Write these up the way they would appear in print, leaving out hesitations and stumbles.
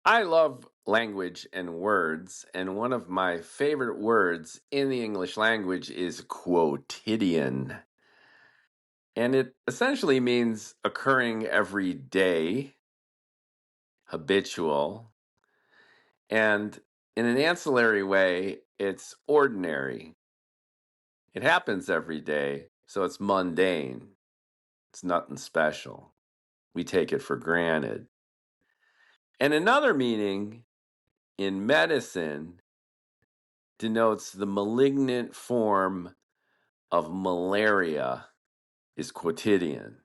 I love language and words, and one of my favorite words in the English language is quotidian. And it essentially means occurring every day, habitual, and in an ancillary way, it's ordinary. It happens every day, so it's mundane. It's nothing special. We take it for granted. And another meaning in medicine denotes the malignant form of malaria is quotidian.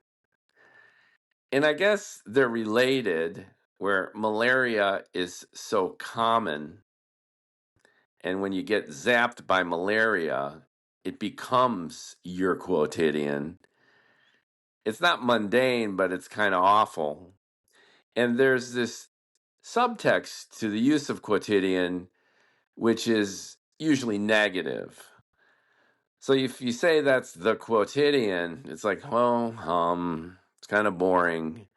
And I guess they're related, where malaria is so common. And when you get zapped by malaria, it becomes your quotidian. It's not mundane, but it's kind of awful. And there's this subtext to the use of quotidian, which is usually negative. So if you say that's the quotidian, it's like, well, it's kind of boring.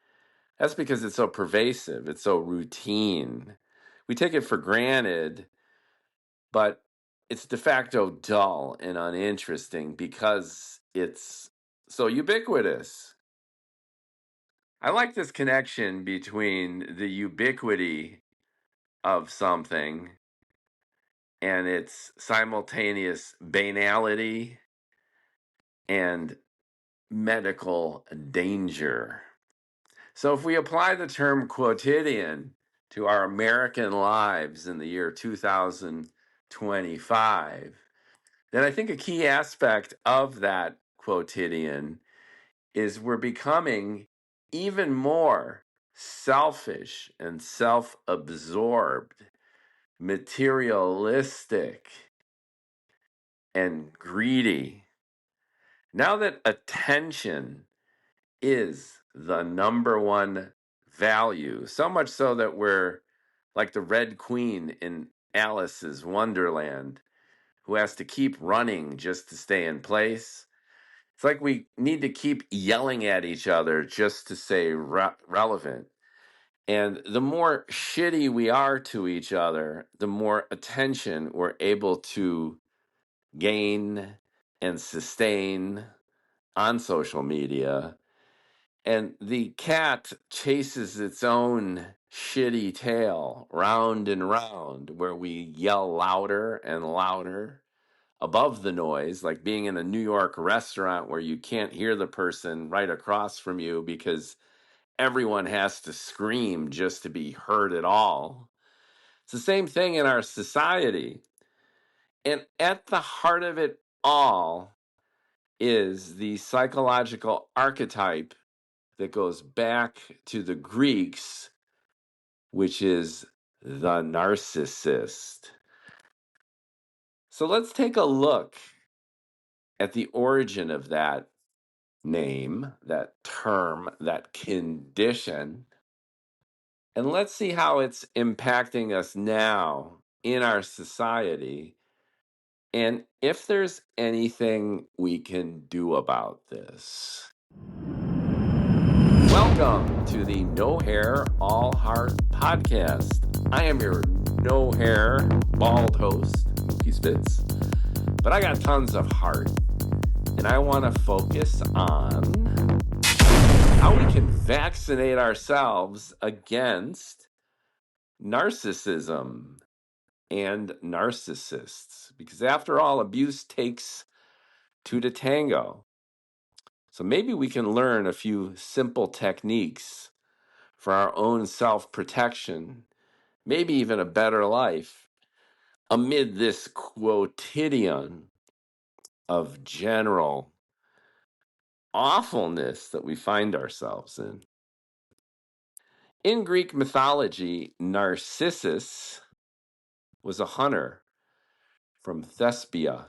That's because it's so pervasive, it's so routine. We take it for granted, but it's de facto dull and uninteresting because it's so ubiquitous. I like this connection between the ubiquity of something and its simultaneous banality and medical danger. So, if we apply the term quotidian to our American lives in the year 2025, then I think a key aspect of that quotidian is we're becoming even more selfish and self absorbed, materialistic, and greedy. Now that attention is the number one value, so much so that we're like the Red Queen in Alice's Wonderland, who has to keep running just to stay in place. It's like we need to keep yelling at each other just to stay relevant. And the more shitty we are to each other, the more attention we're able to gain and sustain on social media. And the cat chases its own shitty tail round and round, where we yell louder and louder above the noise, like being in a New York restaurant where you can't hear the person right across from you because everyone has to scream just to be heard at all. It's the same thing in our society. And at the heart of it all is the psychological archetype that goes back to the Greeks, which is the narcissist. So let's take a look at the origin of that name, that term, that condition, and let's see how it's impacting us now in our society and if there's anything we can do about this. Welcome to the No Hair, All Heart podcast. I am your no hair, bald host, Mookie Spitz, but I got tons of heart, and I want to focus on how we can vaccinate ourselves against narcissism and narcissists, because after all, abuse takes two to tango. So maybe we can learn a few simple techniques for our own self-protection, maybe even a better life, amid this quotidian of general awfulness that we find ourselves in. In Greek mythology, Narcissus was a hunter from Thespia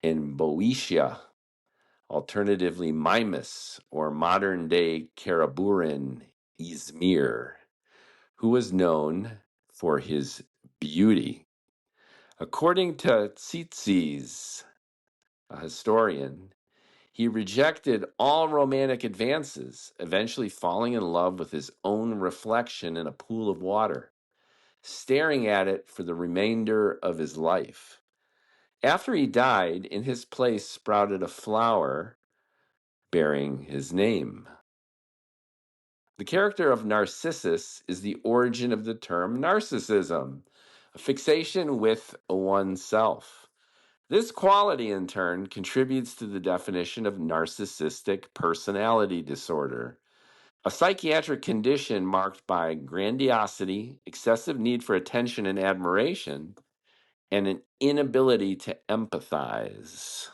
in Boeotia, alternatively Mimas, or modern-day Karaburin, Izmir, who was known for his beauty. According to Tzitzis, a historian, he rejected all romantic advances, eventually falling in love with his own reflection in a pool of water. staring at it for the remainder of his life. After he died, in his place sprouted a flower bearing his name. The character of Narcissus is the origin of the term narcissism, a fixation with oneself. This quality, in turn, contributes to the definition of narcissistic personality disorder, a psychiatric condition marked by grandiosity, excessive need for attention and admiration, and an inability to empathize.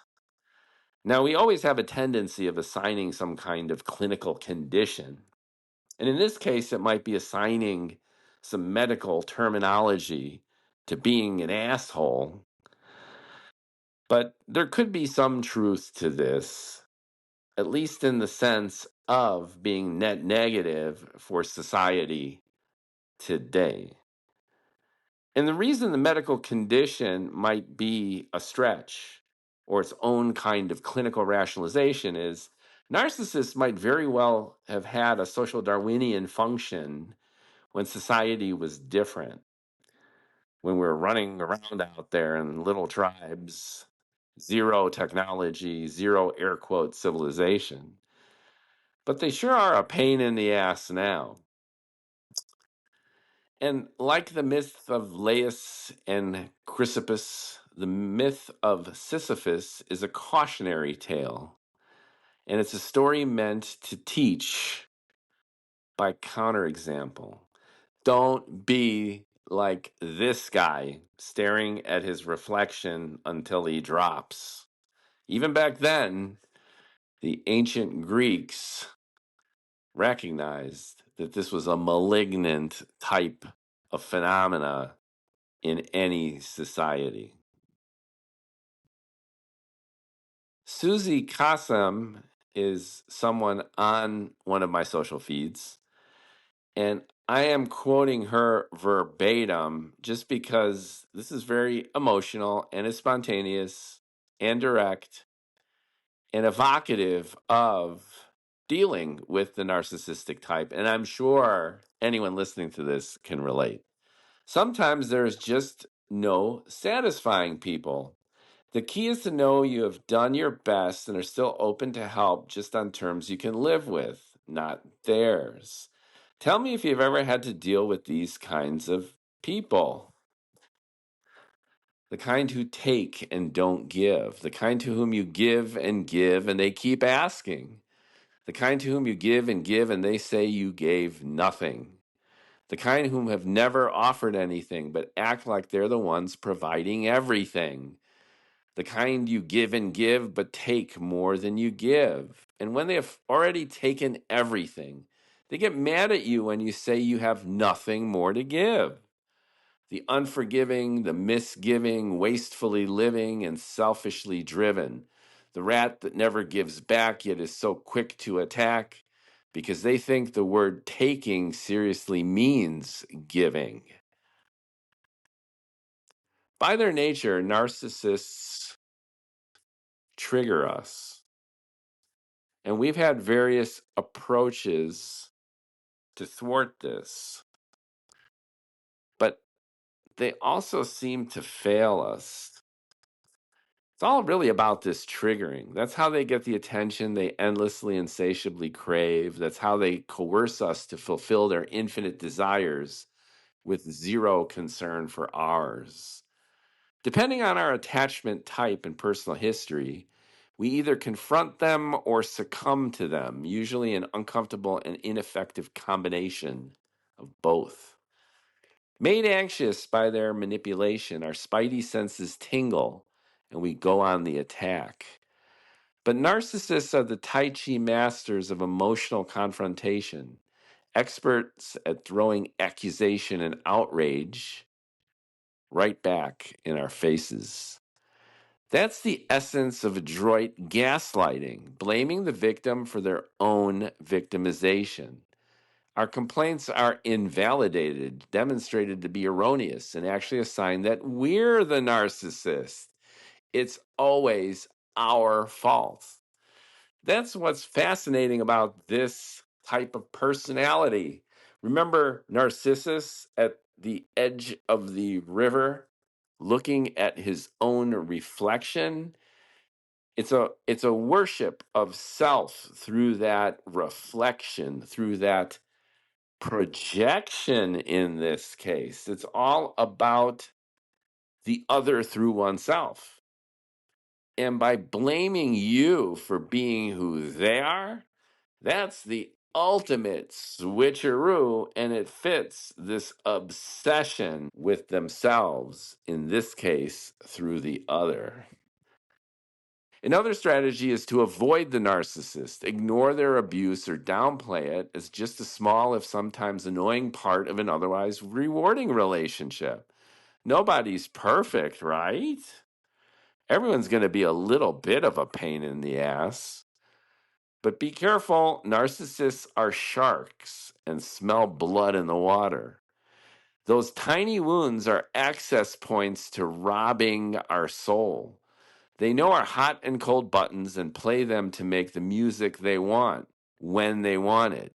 Now, we always have a tendency of assigning some kind of clinical condition. And in this case, it might be assigning some medical terminology to being an asshole. But there could be some truth to this, at least in the sense of being net negative for society today. And the reason the medical condition might be a stretch or its own kind of clinical rationalization is narcissists might very well have had a social Darwinian function when society was different, when we were running around out there in little tribes, zero technology, zero air quote civilization. But they sure are a pain in the ass now. And like the myth of Laius and Chrysippus, the myth of Sisyphus is a cautionary tale. And it's a story meant to teach by counterexample. Don't be like this guy staring at his reflection until he drops. Even back then, the ancient Greeks recognized that this was a malignant type of phenomena in any society. Susie Kassem is someone on one of my social feeds, and I am quoting her verbatim just because this is very emotional and is spontaneous and direct and evocative of dealing with the narcissistic type. And I'm sure anyone listening to this can relate. Sometimes there's just no satisfying people. The key is to know you have done your best and are still open to help just on terms you can live with, not theirs. Tell me if you've ever had to deal with these kinds of people. The kind who take and don't give. The kind to whom you give and they keep asking. The kind to whom you give and they say you gave nothing. The kind whom have never offered anything but act like they're the ones providing everything. The kind you give but take more than you give. And when they have already taken everything, they get mad at you when you say you have nothing more to give. The unforgiving, the misgiving, wastefully living, and selfishly driven. The rat that never gives back yet is so quick to attack because they think the word taking seriously means giving. By their nature, narcissists trigger us. And we've had various approaches to thwart this. But they also seem to fail us. It's all really about this triggering. That's how they get the attention they endlessly, insatiably crave. That's how they coerce us to fulfill their infinite desires with zero concern for ours. Depending on our attachment type and personal history, we either confront them or succumb to them, usually an uncomfortable and ineffective combination of both. Made anxious by their manipulation, our spidey senses tingle and we go on the attack. But narcissists are the Tai Chi masters of emotional confrontation, experts at throwing accusation and outrage right back in our faces. That's the essence of adroit gaslighting, blaming the victim for their own victimization. Our complaints are invalidated, demonstrated to be erroneous, and actually a sign that we're the narcissist. It's always our fault. That's what's fascinating about this type of personality. Remember Narcissus at the edge of the river, looking at his own reflection. It's a worship of self through that reflection, through that projection in this case. It's all about the other through oneself. And by blaming you for being who they are, that's the ultimate switcheroo, and it fits this obsession with themselves, in this case, through the other. Another strategy is to avoid the narcissist, ignore their abuse, or downplay it as just a small, if sometimes annoying, part of an otherwise rewarding relationship. Nobody's perfect, right? Everyone's going to be a little bit of a pain in the ass. But be careful, narcissists are sharks and smell blood in the water. Those tiny wounds are access points to robbing our soul. They know our hot and cold buttons and play them to make the music they want, when they want it.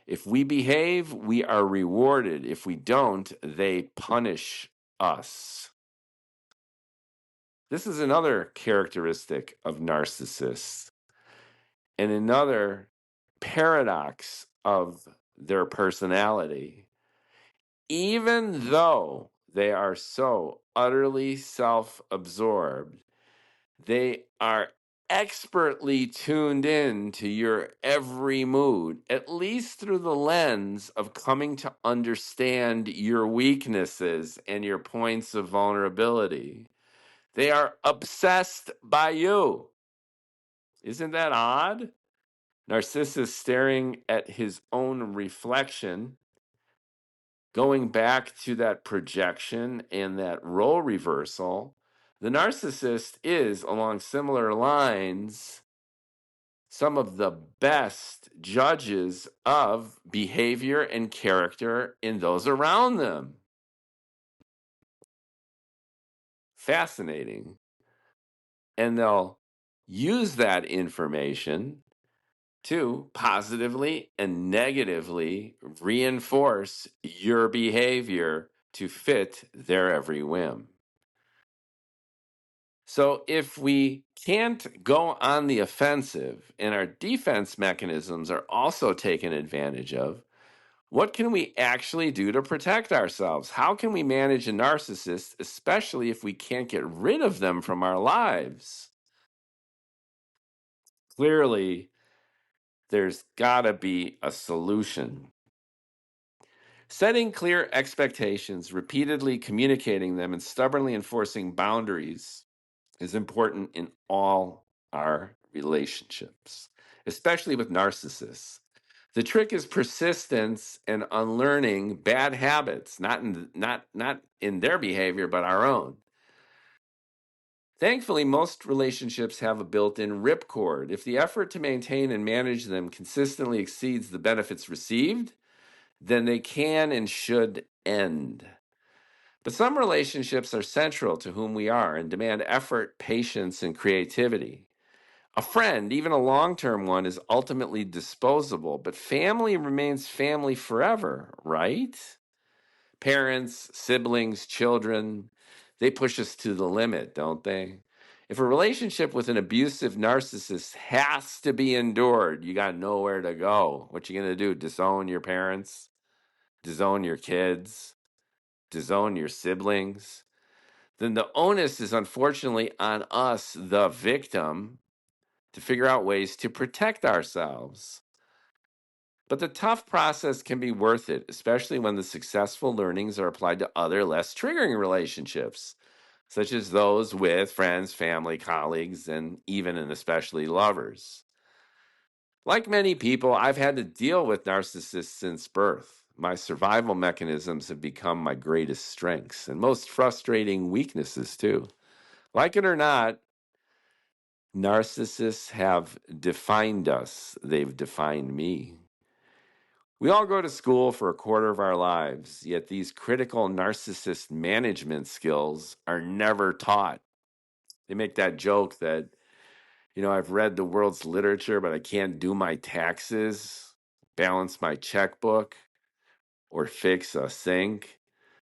If we behave, we are rewarded. If we don't, they punish us. This is another characteristic of narcissists, and another paradox of their personality. Even though they are so utterly self absorbed, they are expertly tuned in to your every mood, at least through the lens of coming to understand your weaknesses and your points of vulnerability. They are obsessed by you. Isn't that odd? Narcissus staring at his own reflection, going back to that projection and that role reversal. The narcissist is, along similar lines, some of the best judges of behavior and character in those around them. Fascinating. And they'll use that information to positively and negatively reinforce your behavior to fit their every whim. So if we can't go on the offensive and our defense mechanisms are also taken advantage of, what can we actually do to protect ourselves? How can we manage a narcissist, especially if we can't get rid of them from our lives? Clearly, there's got to be a solution. Setting clear expectations, repeatedly communicating them, and stubbornly enforcing boundaries is important in all our relationships, especially with narcissists. The trick is persistence and unlearning bad habits, not in their behavior, but our own. Thankfully, most relationships have a built-in ripcord. If the effort to maintain and manage them consistently exceeds the benefits received, then they can and should end. But some relationships are central to whom we are and demand effort, patience, and creativity. A friend, even a long-term one, is ultimately disposable, but family remains family forever, right? Parents, siblings, children, they push us to the limit, don't they? If a relationship with an abusive narcissist has to be endured, you got nowhere to go. What you going to do? Disown your parents? Disown your kids? Disown your siblings? Then the onus is unfortunately on us, the victim, to figure out ways to protect ourselves. But the tough process can be worth it, especially when the successful learnings are applied to other, less triggering relationships, such as those with friends, family, colleagues, and even and especially lovers. Like many people, I've had to deal with narcissists since birth. My survival mechanisms have become my greatest strengths and most frustrating weaknesses, too. Like it or not, narcissists have defined us. They've defined me. We all go to school for a quarter of our lives, yet these critical narcissist management skills are never taught. They make that joke that, I've read the world's literature, but I can't do my taxes, balance my checkbook, or fix a sink.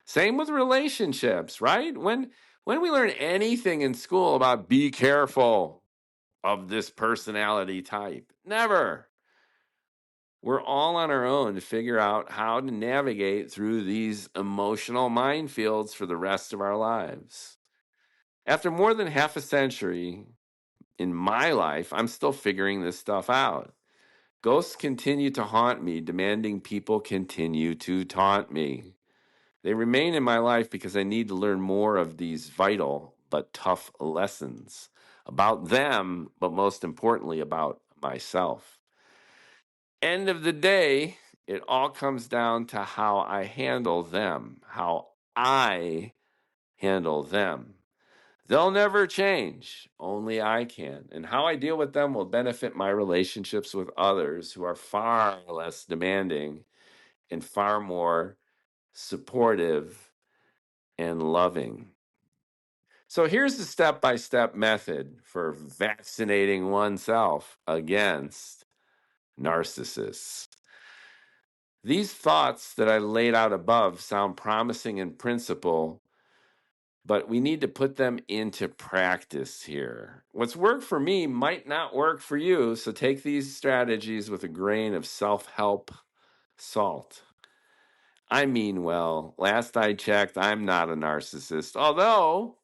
Same with relationships, right? When we learn anything in school about be careful of this personality type, never. We're all on our own to figure out how to navigate through these emotional minefields for the rest of our lives. After more than half a century in my life, I'm still figuring this stuff out. Ghosts continue to haunt me, demanding people continue to taunt me. They remain in my life because I need to learn more of these vital but tough lessons about them, but most importantly, about myself. End of the day, it all comes down to how I handle them, how I handle them. They'll never change, only I can. And how I deal with them will benefit my relationships with others who are far less demanding and far more supportive and loving. So here's the step-by-step method for vaccinating oneself against narcissists. These thoughts that I laid out above sound promising in principle, but we need to put them into practice here. What's worked for me might not work for you, so take these strategies with a grain of self-help salt. I mean well. Last I checked, I'm not a narcissist, although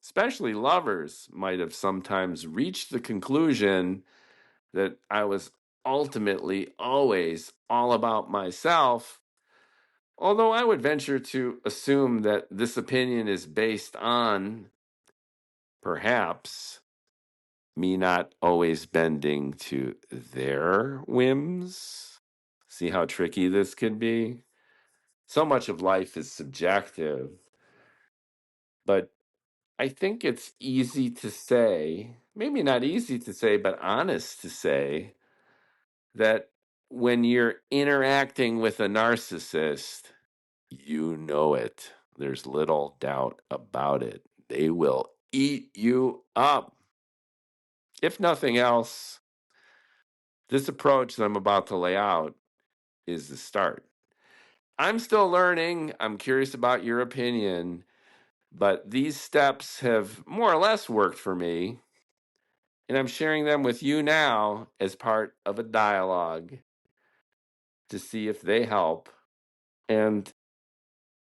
especially lovers might have sometimes reached the conclusion that I was ultimately always all about myself. Although I would venture to assume that this opinion is based on, perhaps, me not always bending to their whims. See how tricky this could be? So much of life is subjective, but I think it's easy to say, maybe not easy to say, but honest to say, that when you're interacting with a narcissist, you know it. There's little doubt about it. They will eat you up. If nothing else, this approach that I'm about to lay out is the start. I'm still learning. I'm curious about your opinion, but these steps have more or less worked for me, and I'm sharing them with you now as part of a dialogue to see if they help, and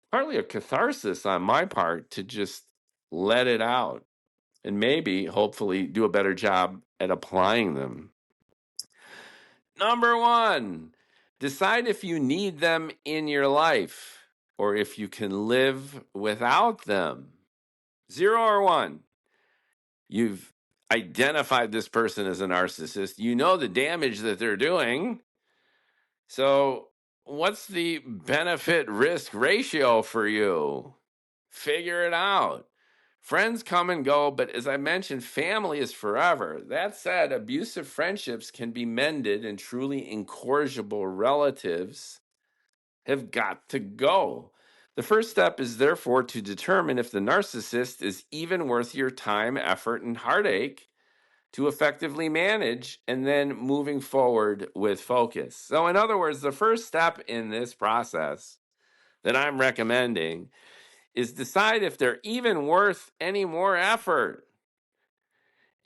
partly a catharsis on my part to just let it out and maybe, hopefully, do a better job at applying them. Number one, decide if you need them in your life or if you can live without them. 0 or 1. You've identified this person as a narcissist. You know the damage that they're doing. So, what's the benefit risk ratio for you? Figure it out. Friends come and go, but as I mentioned, family is forever. That said, abusive friendships can be mended, and truly incorrigible relatives have got to go. The first step is therefore to determine if the narcissist is even worth your time, effort, and heartache to effectively manage, and then moving forward with focus. So, in other words, the first step in this process that I'm recommending is decide if they're even worth any more effort.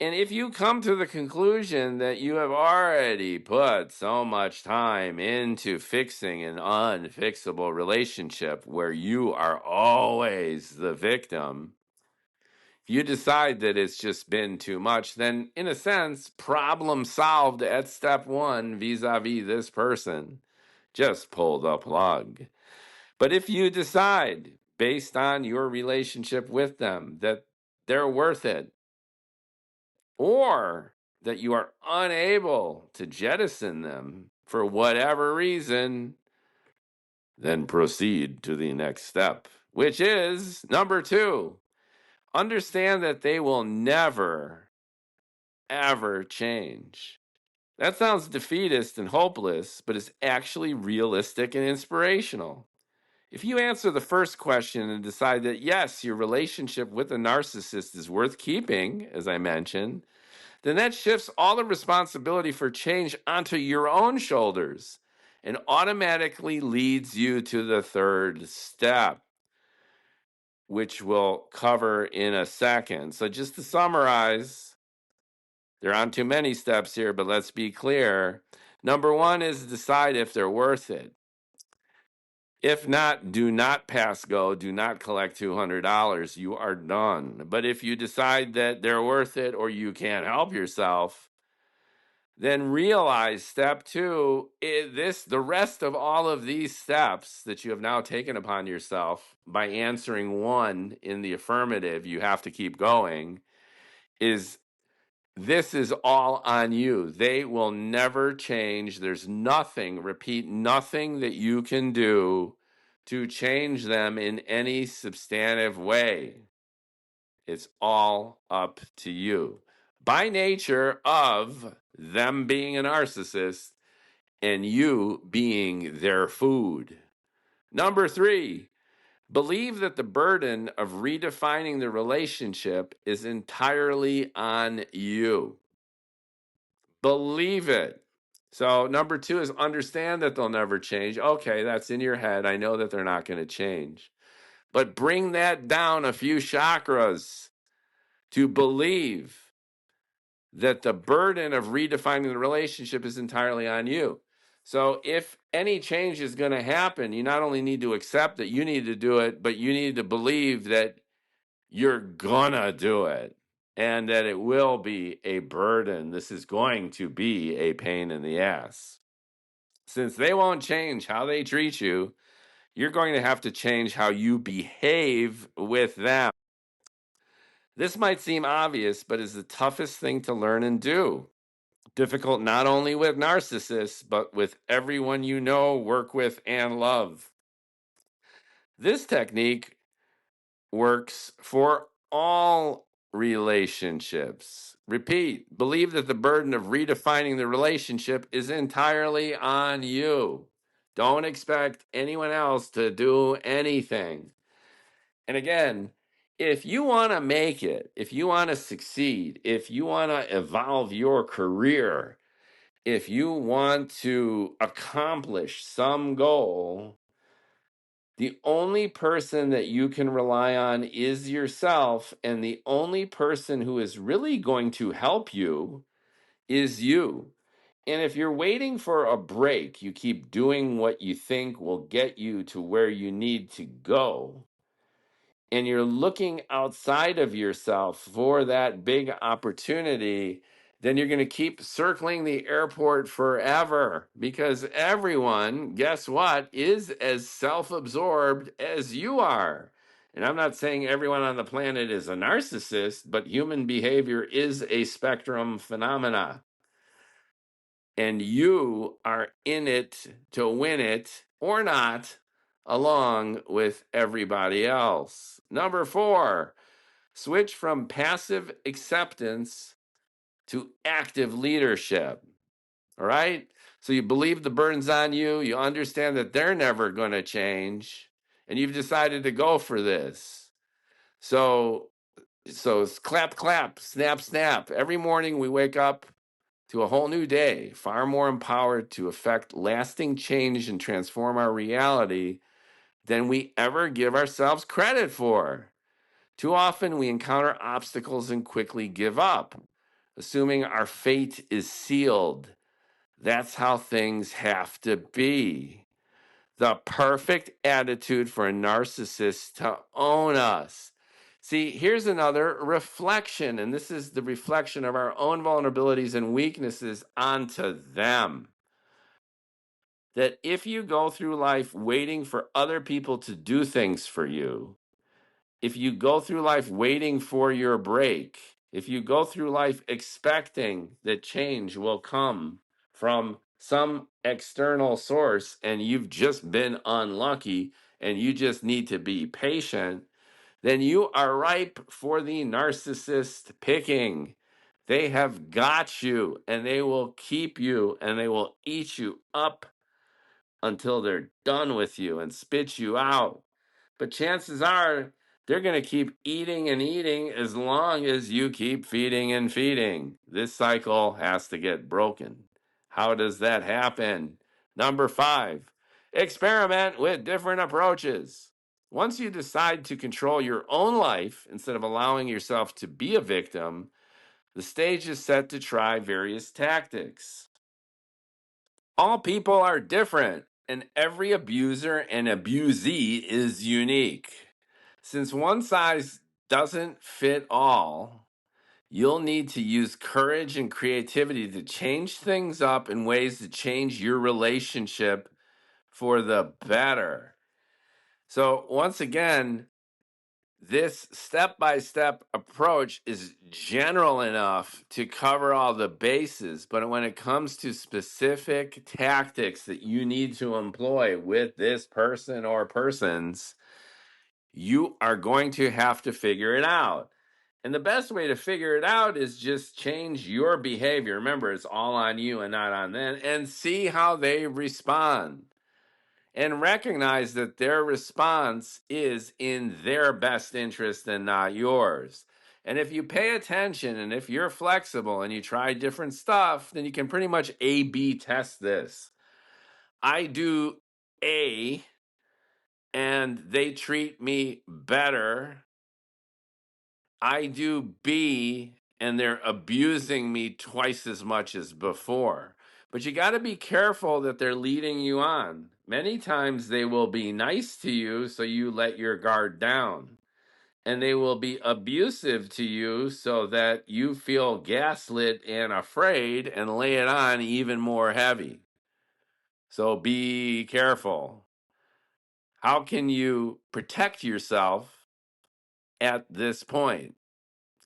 And if you come to the conclusion that you have already put so much time into fixing an unfixable relationship where you are always the victim, if you decide that it's just been too much, then in a sense, problem solved at step one vis-a-vis this person. Just pull the plug. But if you decide, based on your relationship with them, that they're worth it, or that you are unable to jettison them for whatever reason, then proceed to the next step, which is number 2. Understand that they will never, ever change. That sounds defeatist and hopeless, but is actually realistic and inspirational. If you answer the first question and decide that, yes, your relationship with a narcissist is worth keeping, as I mentioned, then that shifts all the responsibility for change onto your own shoulders. and automatically leads you to the third step, which we'll cover in a second. So just to summarize, there aren't too many steps here, but let's be clear. Number one is decide if they're worth it. If not, do not pass go. Do not collect $200. You are done. But if you decide that they're worth it or you can't help yourself, then realize step two is the rest of all of these steps that you have now taken upon yourself by answering one in the affirmative, you have to keep going, is this is all on you. They will never change. There's nothing, repeat, nothing that you can do to change them in any substantive way. It's all up to you. By nature of them being a narcissist and you being their food. Number three, believe that the burden of redefining the relationship is entirely on you. Believe it. So, number two is understand that they'll never change. Okay, that's in your head. I know that they're not going to change. But bring that down a few chakras to believe that the burden of redefining the relationship is entirely on you. So if any change is going to happen, you not only need to accept that you need to do it, but you need to believe that you're going to do it and that it will be a burden. This is going to be a pain in the ass. Since they won't change how they treat you, you're going to have to change how you behave with them. This might seem obvious, but is the toughest thing to learn and do. Difficult not only with narcissists, but with everyone you know, work with, and love. This technique works for all relationships. Repeat, believe that the burden of redefining the relationship is entirely on you. Don't expect anyone else to do anything. And again, if you want to make it, if you want to succeed, if you want to evolve your career, if you want to accomplish some goal, the only person that you can rely on is yourself, and the only person who is really going to help you is you. And if you're waiting for a break, you keep doing what you think will get you to where you need to go, and you're looking outside of yourself for that big opportunity, then you're going to keep circling the airport forever because everyone, guess what, is as self-absorbed as you are. And I'm not saying everyone on the planet is a narcissist, but human behavior is a spectrum phenomena. And you are in it to win it or not, along with everybody else. Number four, switch from passive acceptance to active leadership. All right? So you believe the burden's on you, you understand that they're never going to change, and you've decided to go for this. So it's clap, clap, snap, snap. Every morning we wake up to a whole new day, far more empowered to effect lasting change and transform our reality than we ever give ourselves credit for. Too often we encounter obstacles and quickly give up, assuming our fate is sealed. That's how things have to be. The perfect attitude for a narcissist to own us. See, here's another reflection, and this is the reflection of our own vulnerabilities and weaknesses onto them. That if you go through life waiting for other people to do things for you, if you go through life waiting for your break, if you go through life expecting that change will come from some external source and you've just been unlucky and you just need to be patient, then you are ripe for the narcissist picking. They have got you and they will keep you and they will eat you up until they're done with you and spit you out. But chances are they're going to keep eating and eating as long as you keep feeding and feeding. This cycle has to get broken. How does that happen? Number 5, experiment with different approaches. Once you decide to control your own life instead of allowing yourself to be a victim, the stage is set to try various tactics. All people are different, and every abuser and abusee is unique. Since one size doesn't fit all, you'll need to use courage and creativity to change things up in ways that change your relationship for the better. So, once again, this step by step approach is general enough to cover all the bases, but when it comes to specific tactics that you need to employ with this person or persons, you are going to have to figure it out. And the best way to figure it out is just change your behavior. Remember, it's all on you and not on them, and see how they respond. And recognize that their response is in their best interest and not yours. And if you pay attention and if you're flexible and you try different stuff, then you can pretty much A B test this. I do A and they treat me better. I do B and they're abusing me twice as much as before. But you got to be careful that they're leading you on. Many times they will be nice to you, so you let your guard down. And they will be abusive to you so that you feel gaslit and afraid and lay it on even more heavy. So be careful. How can you protect yourself at this point?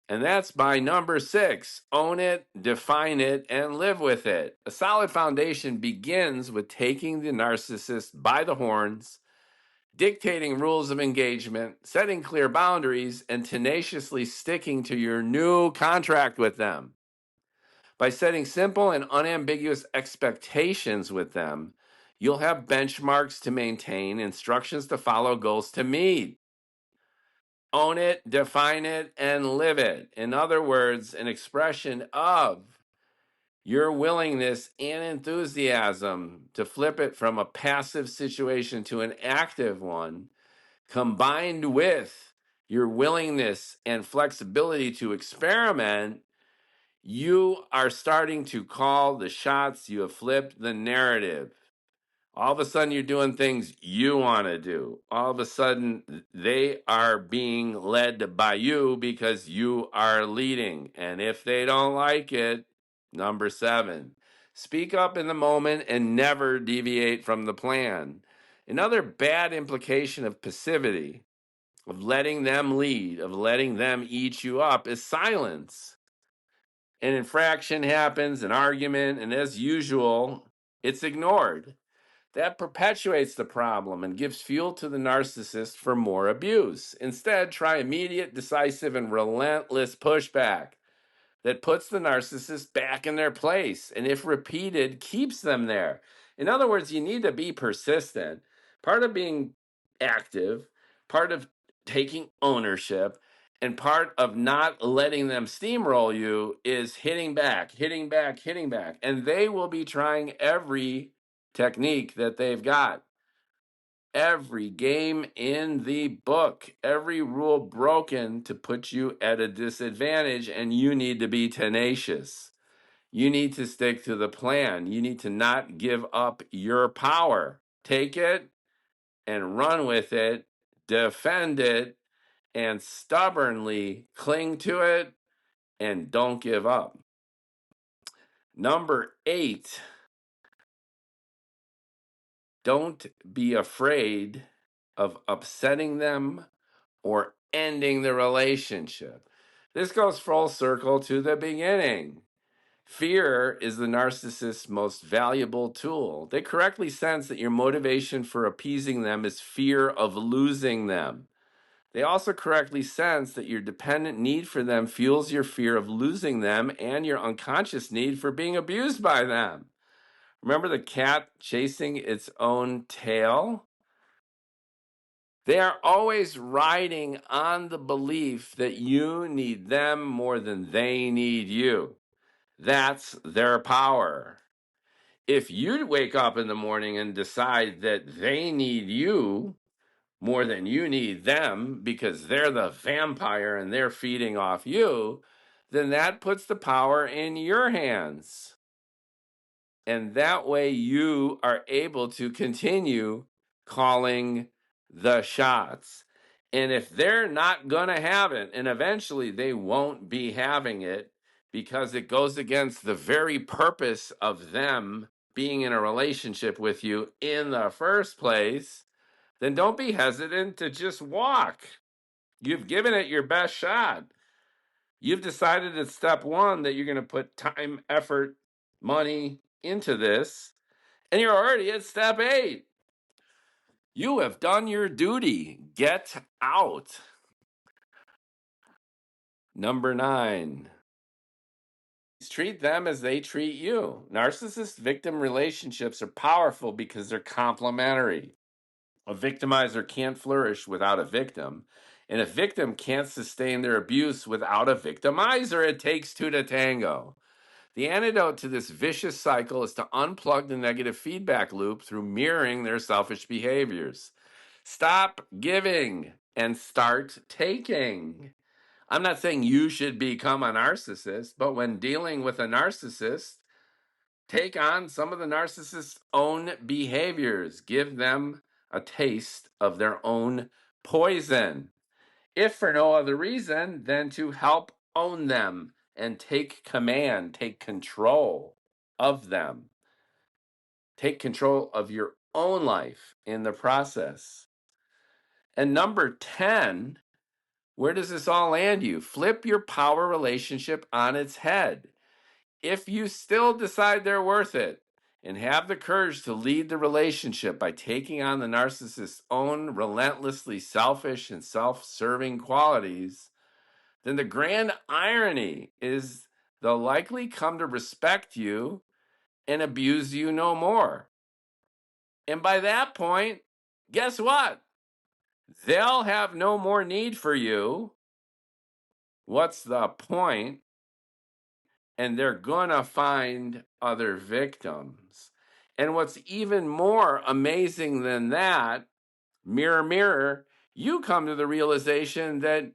And that's by number 6, own it, define it, and live with it. A solid foundation begins with taking the narcissist by the horns, dictating rules of engagement, setting clear boundaries, and tenaciously sticking to your new contract with them. By setting simple and unambiguous expectations with them, you'll have benchmarks to maintain, instructions to follow, goals to meet. Own it, define it, and live it. In other words, an expression of your willingness and enthusiasm to flip it from a passive situation to an active one, combined with your willingness and flexibility to experiment, you are starting to call the shots. You have flipped the narrative. All of a sudden, you're doing things you want to do. All of a sudden, they are being led by you because you are leading. And if they don't like it, number 7, speak up in the moment and never deviate from the plan. Another bad implication of passivity, of letting them lead, of letting them eat you up, is silence. An infraction happens, an argument, and as usual, it's ignored. That perpetuates the problem and gives fuel to the narcissist for more abuse. Instead, try immediate, decisive, and relentless pushback that puts the narcissist back in their place and, if repeated, keeps them there. In other words, you need to be persistent. Part of being active, part of taking ownership, and part of not letting them steamroll you is hitting back, hitting back, hitting back. And they will be trying every technique that they've got. Every game in the book, every rule broken to put you at a disadvantage, and you need to be tenacious. You need to stick to the plan. You need to not give up your power. Take it and run with it, defend it, and stubbornly cling to it, and don't give up. Number 8, don't be afraid of upsetting them or ending the relationship. This goes full circle to the beginning. Fear is the narcissist's most valuable tool. They correctly sense that your motivation for appeasing them is fear of losing them. They also correctly sense that your dependent need for them fuels your fear of losing them and your unconscious need for being abused by them. Remember the cat chasing its own tail? They are always riding on the belief that you need them more than they need you. That's their power. If you wake up in the morning and decide that they need you more than you need them because they're the vampire and they're feeding off you, then that puts the power in your hands. And that way you are able to continue calling the shots. And if they're not going to have it, and eventually they won't be having it because it goes against the very purpose of them being in a relationship with you in the first place, then don't be hesitant to just walk. You've given it your best shot. You've decided at step one that you're going to put time, effort, money into this, and you're already at step 8. You have done your duty. Get out. Number 9. Treat them as they treat you. Narcissist victim relationships are powerful because they're complementary. A victimizer can't flourish without a victim, and a victim can't sustain their abuse without a victimizer. It takes two to tango. The antidote to this vicious cycle is to unplug the negative feedback loop through mirroring their selfish behaviors. Stop giving and start taking. I'm not saying you should become a narcissist, but when dealing with a narcissist, take on some of the narcissist's own behaviors. Give them a taste of their own poison, if for no other reason than to help own them and take command, take control of them. Take control of your own life in the process. And number 10, where does this all land you? Flip your power relationship on its head. If you still decide they're worth it and have the courage to lead the relationship by taking on the narcissist's own relentlessly selfish and self-serving qualities, then the grand irony is they'll likely come to respect you and abuse you no more. And by that point, guess what? They'll have no more need for you. What's the point? And they're gonna find other victims. And what's even more amazing than that, mirror, mirror, you come to the realization that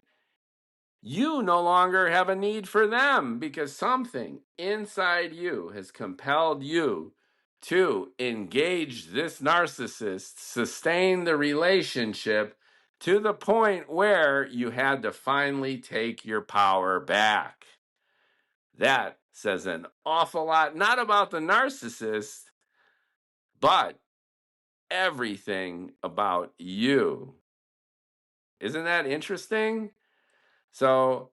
you no longer have a need for them because something inside you has compelled you to engage this narcissist, sustain the relationship to the point where you had to finally take your power back. That says an awful lot, not about the narcissist, but everything about you. Isn't that interesting? So,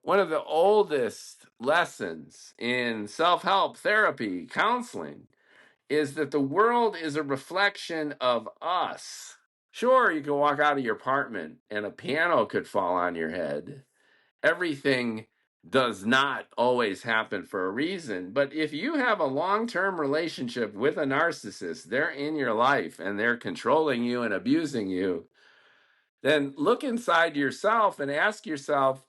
one of the oldest lessons in self-help therapy, counseling, is that the world is a reflection of us. Sure, you can walk out of your apartment and a piano could fall on your head. Everything does not always happen for a reason, but if you have a long-term relationship with a narcissist, they're in your life and they're controlling you and abusing you, then look inside yourself and ask yourself,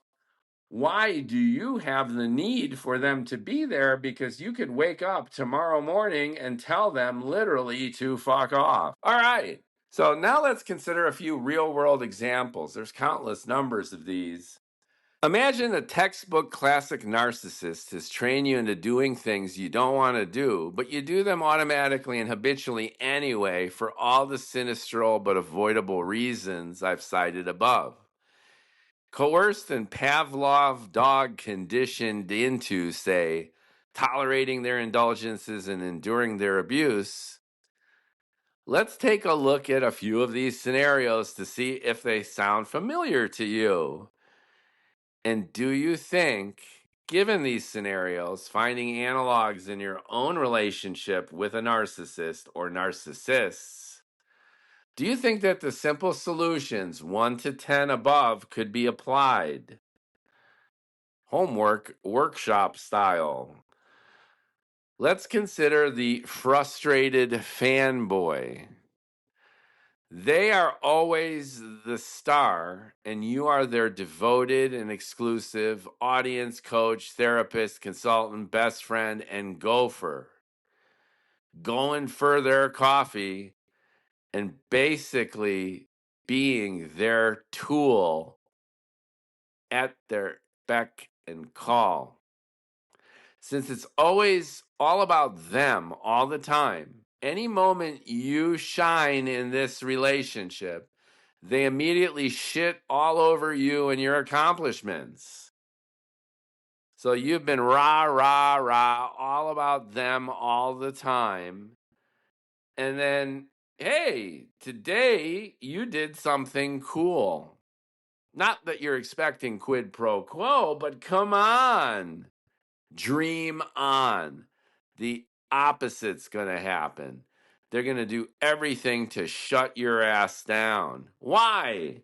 why do you have the need for them to be there? Because you could wake up tomorrow morning and tell them literally to fuck off. All right. So now let's consider a few real world examples. There's countless numbers of these. Imagine a textbook classic narcissist has trained you into doing things you don't want to do, but you do them automatically and habitually anyway for all the sinistral but avoidable reasons I've cited above. Coerced and Pavlov dog conditioned into, say, tolerating their indulgences and enduring their abuse, let's take a look at a few of these scenarios to see if they sound familiar to you. And do you think, given these scenarios, finding analogs in your own relationship with a narcissist or narcissists, do you think that the simple solutions 1 to 10 above could be applied? Homework workshop style. Let's consider the frustrated fanboy. They are always the star, and you are their devoted and exclusive audience, coach, therapist, consultant, best friend, and gopher. going for their coffee and basically being their tool at their beck and call. Since it's always all about them all the time, any moment you shine in this relationship, they immediately shit all over you and your accomplishments. So you've been rah, rah, rah, all about them all the time. And then, hey, today you did something cool. Not that you're expecting quid pro quo, but come on. Dream on. The opposite's going to happen. They're going to do everything to shut your ass down. Why?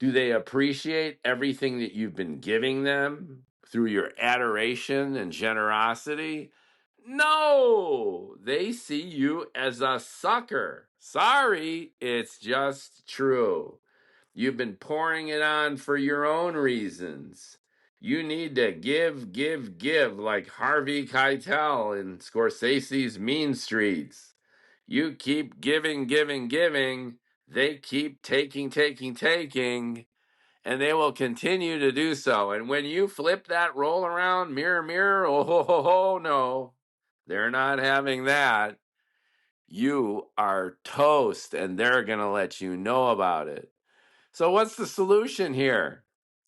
Do they appreciate everything that you've been giving them through your adoration and generosity? No, they see you as a sucker. Sorry, it's just true. You've been pouring it on for your own reasons. You need to give, give, give like Harvey Keitel in Scorsese's Mean Streets. You keep giving, giving, giving. They keep taking, taking, taking, and they will continue to do so. And when you flip that roll around, mirror, mirror, oh, ho, ho, ho, no, they're not having that. You are toast, and they're going to let you know about it. So what's the solution here?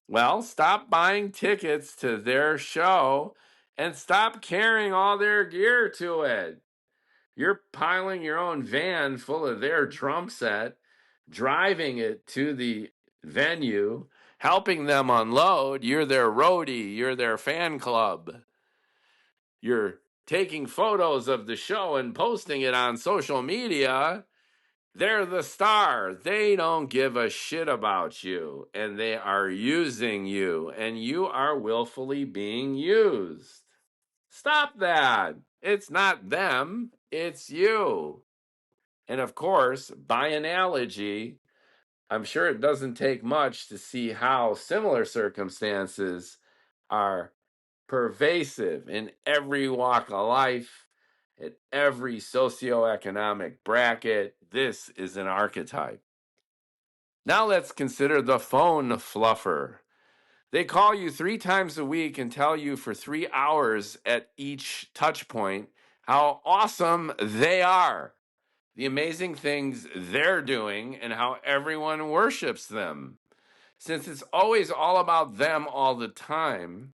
Well, stop buying tickets to their show and stop carrying all their gear to it. You're piling your own van full of their drum set, driving it to the venue, helping them unload. You're their roadie, you're their fan club. You're taking photos of the show and posting it on social media. They're the star. They don't give a shit about you, and they are using you, and you are willfully being used. Stop that. It's not them, it's you. And of course, by analogy, I'm sure it doesn't take much to see how similar circumstances are pervasive in every walk of life, at every socioeconomic bracket. This is an archetype. Now let's consider the phone fluffer. They call you 3 times a week and tell you for 3 hours at each touch point how awesome they are, the amazing things they're doing, and how everyone worships them. Since it's always all about them all the time,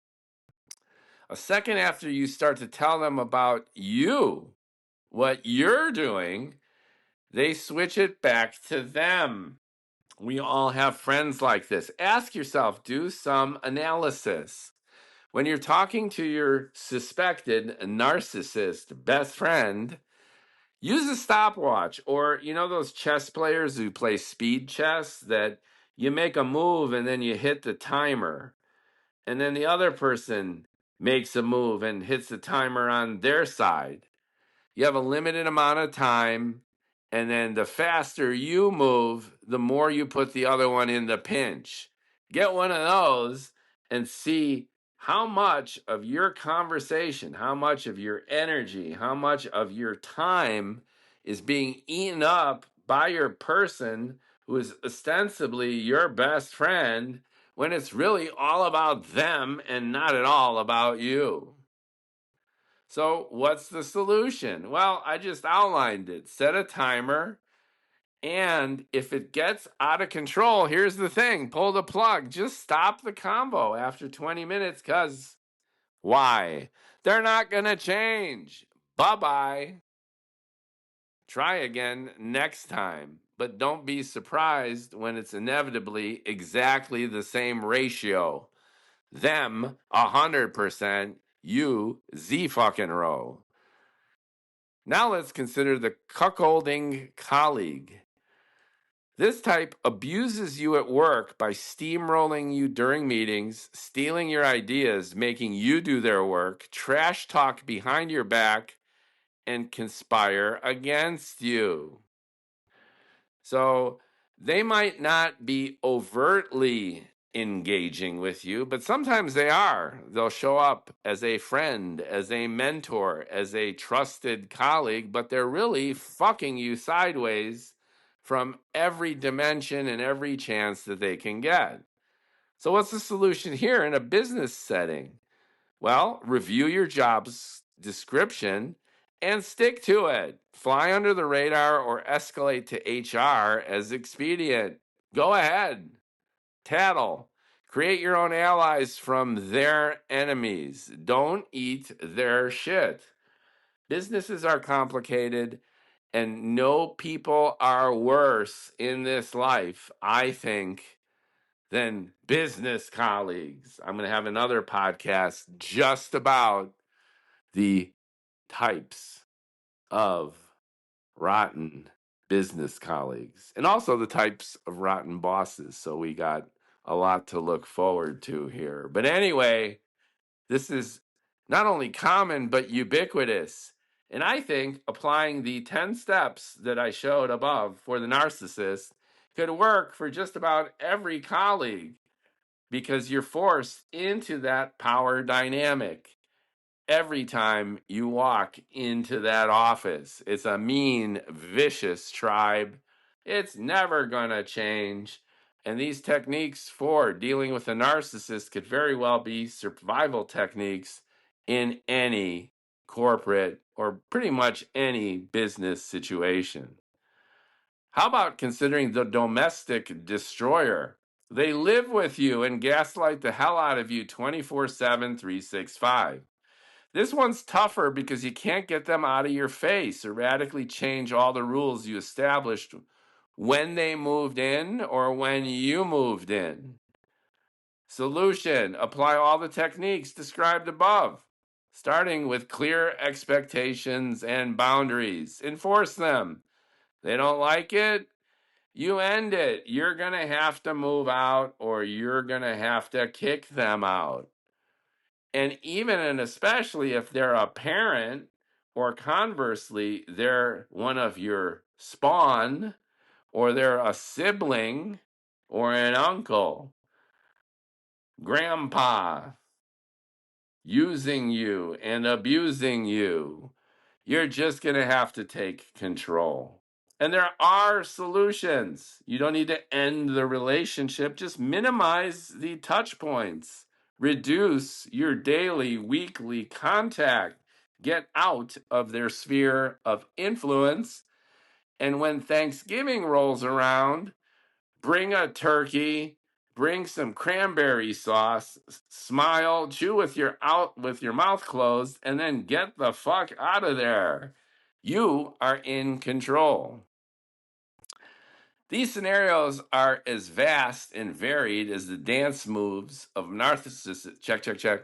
a second after you start to tell them about you, what you're doing, they switch it back to them. We all have friends like this. Ask yourself, do some analysis. When you're talking to your suspected narcissist best friend, use a stopwatch, or those chess players who play speed chess that you make a move and then you hit the timer, and then the other person makes a move and hits the timer on their side. You have a limited amount of time, and then the faster you move, the more you put the other one in the pinch. Get one of those and see how much of your conversation, how much of your energy, how much of your time is being eaten up by your person who is ostensibly your best friend, when it's really all about them and not at all about you. So what's the solution? Well, I just outlined it. Set a timer. And if it gets out of control, here's the thing. Pull the plug. Just stop the combo after 20 minutes, because why? They're not going to change. Bye-bye. Try again next time. But don't be surprised when it's inevitably exactly the same ratio. Them 100%, you Z fucking row. Now let's consider the cuckolding colleague. This type abuses you at work by steamrolling you during meetings, stealing your ideas, making you do their work, trash talk behind your back, and conspire against you. So they might not be overtly engaging with you, but sometimes they are. They'll show up as a friend, as a mentor, as a trusted colleague, but they're really fucking you sideways from every dimension and every chance that they can get. So, what's the solution here in a business setting? Well, review your job's description and stick to it. Fly under the radar or escalate to HR as expedient. Go ahead, tattle. Create your own allies from their enemies. Don't eat their shit. Businesses are complicated, and no people are worse in this life, I think, than business colleagues. I'm going to have another podcast just about the types of rotten business colleagues and also the types of rotten bosses. So we got a lot to look forward to here. But anyway, this is not only common, but ubiquitous. And I think applying the 10 steps that I showed above for the narcissist could work for just about every colleague because you're forced into that power dynamic every time you walk into that office. It's a mean, vicious tribe. It's never going to change. And these techniques for dealing with a narcissist could very well be survival techniques in any corporate or pretty much any business situation. How about considering the domestic destroyer? They live with you and gaslight the hell out of you 24/7, 365. This one's tougher because you can't get them out of your face or radically change all the rules you established when they moved in or when you moved in. Solution: apply all the techniques described above, starting with clear expectations and boundaries. Enforce them. They don't like it, you end it. You're going to have to move out or you're going to have to kick them out. And even and especially if they're a parent or conversely, they're one of your spawn or they're a sibling or an uncle, grandpa using you and abusing you, you're just going to have to take control. And there are solutions. You don't need to end the relationship, just minimize the touch points. Reduce your daily, weekly contact. Get out of their sphere of influence. And when Thanksgiving rolls around, bring a turkey, bring some cranberry sauce, smile, chew with your mouth closed, and then get the fuck out of there. You are in control. These scenarios are as vast and varied as the dance moves of narcissists. Check, check, check.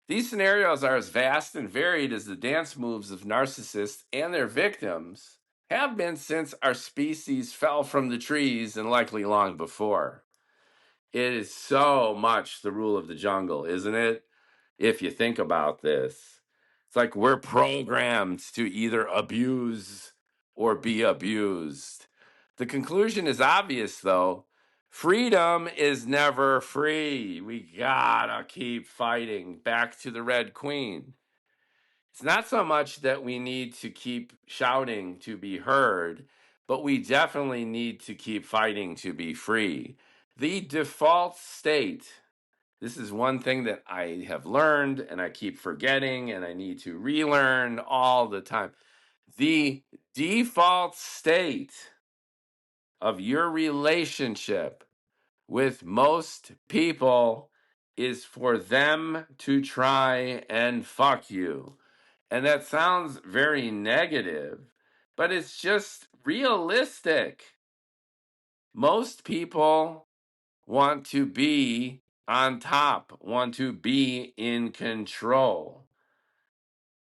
These scenarios are as vast and varied as the dance moves of narcissists and their victims have been since our species fell from the trees and likely long before. It is so much the rule of the jungle, isn't it? If you think about this, it's like we're programmed to either abuse or be abused. The conclusion is obvious, though. Freedom is never free. We gotta keep fighting. Back to the Red Queen. It's not so much that we need to keep shouting to be heard, but we definitely need to keep fighting to be free. The default state, this is one thing that I have learned and I keep forgetting and I need to relearn all the time. The default state of your relationship with most people is for them to try and fuck you. And that sounds very negative, but it's just realistic. Most people want to be on top, want to be in control,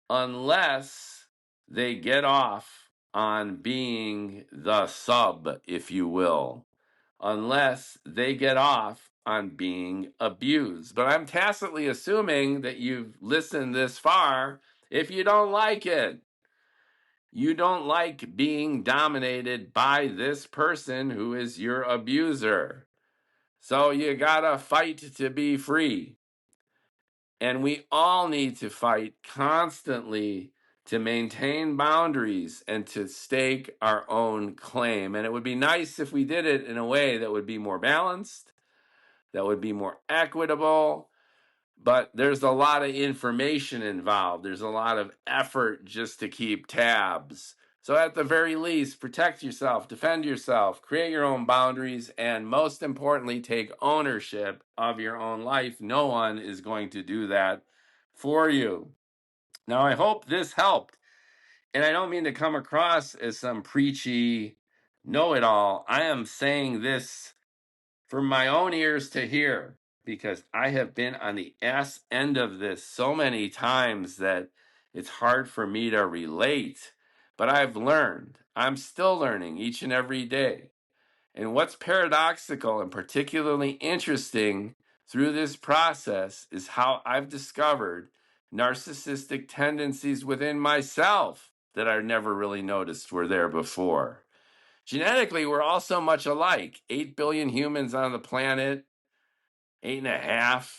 unless they get off on being the sub, if you will, unless they get off on being abused. But I'm tacitly assuming that you've listened this far if you don't like it. You don't like being dominated by this person who is your abuser. So you gotta fight to be free. And we all need to fight constantly to maintain boundaries and to stake our own claim. And it would be nice if we did it in a way that would be more balanced, that would be more equitable. But there's a lot of information involved. There's a lot of effort just to keep tabs. So at the very least, protect yourself, defend yourself, create your own boundaries, and most importantly, take ownership of your own life. No one is going to do that for you. Now, I hope this helped. And I don't mean to come across as some preachy know-it-all. I am saying this for my own ears to hear, because I have been on the ass end of this so many times that it's hard for me to relate. But I've learned. I'm still learning each and every day. And what's paradoxical and particularly interesting through this process is how I've discovered narcissistic tendencies within myself that I never really noticed were there before. Genetically, we're all so much alike. 8 billion humans on the planet, 8.5.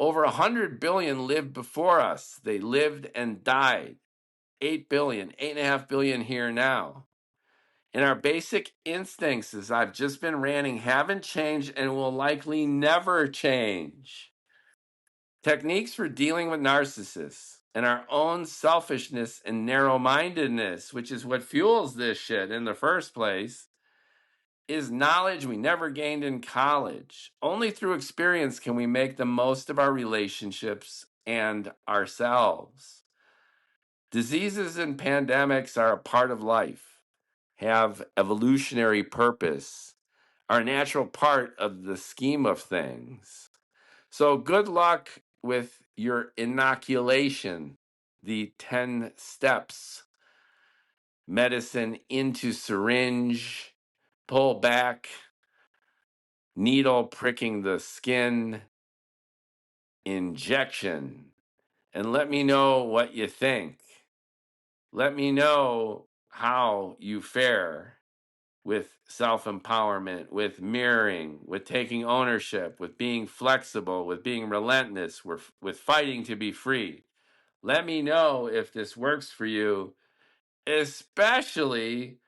Over 100 billion lived before us. They lived and died. 8 billion, 8.5 billion here now. And our basic instincts, as I've just been ranting, haven't changed and will likely never change. Techniques for dealing with narcissists and our own selfishness and narrow-mindedness, which is what fuels this shit in the first place, is knowledge we never gained in college. Only through experience can we make the most of our relationships and ourselves. Diseases and pandemics are a part of life, have evolutionary purpose, are a natural part of the scheme of things. So good luck with your inoculation, the 10 steps. Medicine into syringe, pull back, needle pricking the skin, injection. And let me know what you think. Let me know how you fare with self-empowerment, with mirroring, with taking ownership, with being flexible, with being relentless, with fighting to be free. Let me know if this works for you, especially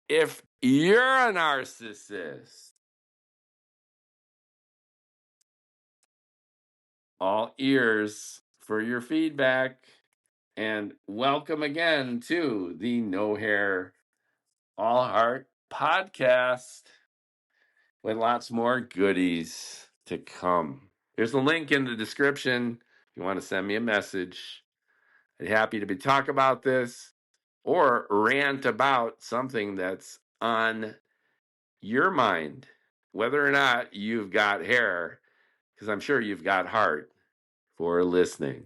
if you're a narcissist. All ears for your feedback. And welcome again to the No Hair, All Heart podcast with lots more goodies to come. There's a link in the description if you want to send me a message. I'm happy to be talk about this or rant about something that's on your mind, whether or not you've got hair, because I'm sure you've got heart for listening.